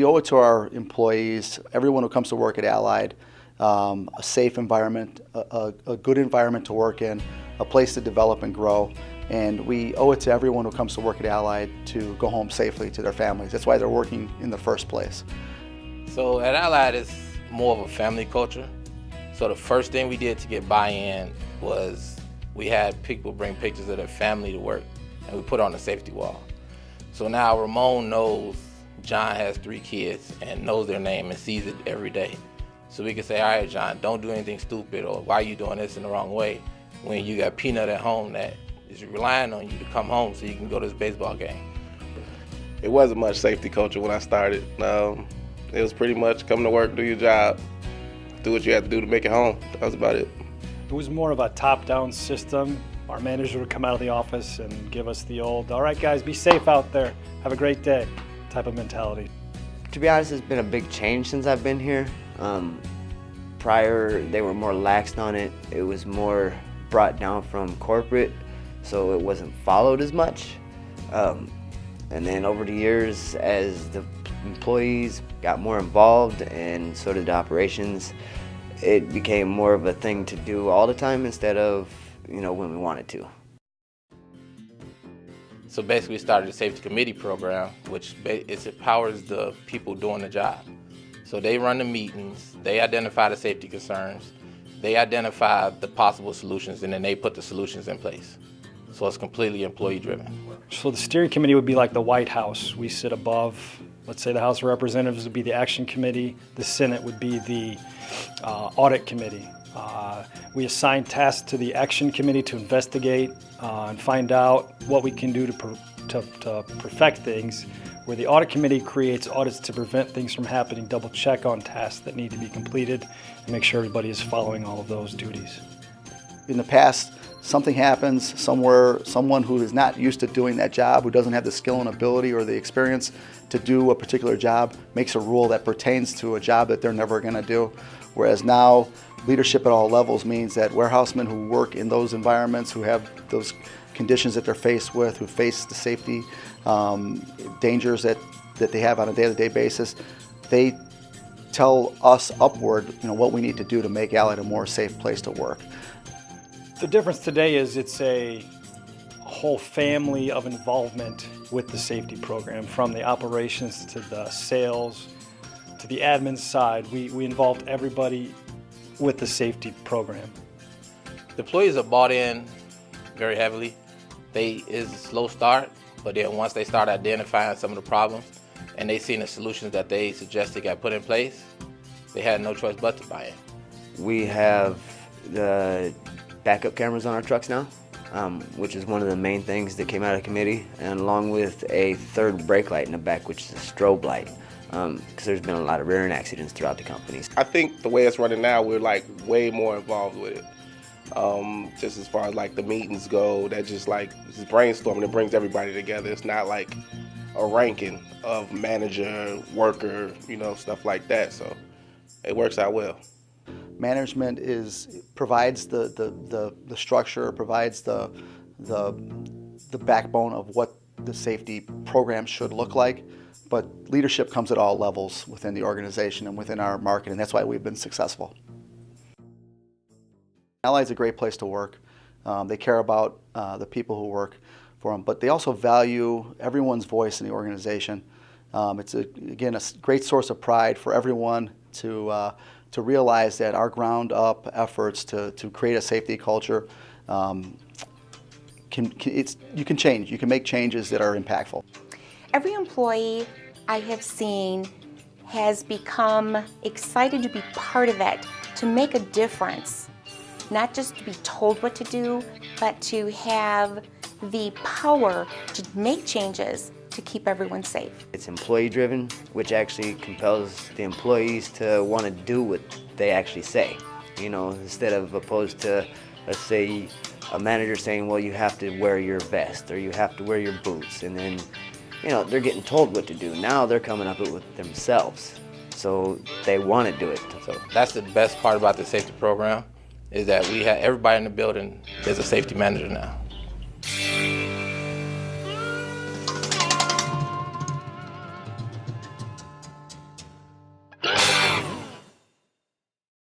we owe it to our employees, everyone who comes to work at Allied, a safe environment, a good environment to work in, a place to develop and grow. And we owe it to everyone who comes to work at Allied to go home safely to their families. That's why they're working in the first place. So at Allied, it's more of a family culture. So the first thing we did to get buy-in was we had people bring pictures of their family to work, and we put on a safety wall. So now Ramon knows John has 3 kids and knows their name and sees it every day. So we can say, all right, John, don't do anything stupid, or why are you doing this in the wrong way, when you got Peanut at home that is relying on you to come home so you can go to this baseball game. It wasn't much safety culture when I started. It was pretty much come to work, do your job, do what you had to do to make it home. That was about it. It was more of a top-down system. Our manager would come out of the office and give us the old, all right guys, be safe out there, have a great day type of mentality. To be honest, it's been a big change since I've been here. Prior, they were more laxed on it. It was more brought down from corporate, so it wasn't followed as much. And then over the years, as the employees got more involved and so did the operations, it became more of a thing to do all the time instead of, when we wanted to. So basically we started a safety committee program, which empowers the people doing the job. So they run the meetings, they identify the safety concerns, they identify the possible solutions, and then they put the solutions in place. So it's completely employee driven. So the steering committee would be like the White House. We sit above, let's say the House of Representatives would be the action committee, the Senate would be the audit committee. We assign tasks to the action committee to investigate and find out what we can do to perfect things, where the audit committee creates audits to prevent things from happening, double check on tasks that need to be completed, and make sure everybody is following all of those duties. In the past, something happens somewhere, someone who is not used to doing that job, who doesn't have the skill and ability or the experience to do a particular job, makes a rule that pertains to a job that they're never going to do. Whereas now, leadership at all levels means that warehousemen who work in those environments, who have those conditions that they're faced with, who face the safety dangers that they have on a day-to-day basis, they tell us upward what we need to do to make Allied a more safe place to work. The difference today is it's a whole family of involvement with the safety program, from the operations to the sales to the admin side. We involved everybody with the safety program. The employees are bought in very heavily. It's a slow start, but then once they start identifying some of the problems and they seen the solutions that they suggested got put in place, they had no choice but to buy in. We have the backup cameras on our trucks now, which is one of the main things that came out of committee, and along with a third brake light in the back, which is a strobe light, because there's been a lot of rear-end accidents throughout the companies. I think the way it's running now, we're way more involved with it. Just as far as the meetings go, that just brainstorming, it brings everybody together. It's not like a ranking of manager, worker, stuff like that. So it works out well. Management provides the structure, provides the backbone of what the safety program should look like, but leadership comes at all levels within the organization and within our market, and that's why we've been successful. Allied's a great place to work. They care about the people who work for them, but they also value everyone's voice in the organization. It's again a great source of pride for everyone to realize that our ground-up efforts to create a safety culture, you can change. You can make changes that are impactful. Every employee I have seen has become excited to be part of it, to make a difference. Not just to be told what to do, but to have the power to make changes to keep everyone safe. It's employee driven, which actually compels the employees to want to do what they actually say. Instead of opposed to, let's say, a manager saying, well, you have to wear your vest or you have to wear your boots, and then they're getting told what to do. Now they're coming up with it themselves, so they want to do it. So that's the best part about the safety program, is that we have everybody in the building is a safety manager now.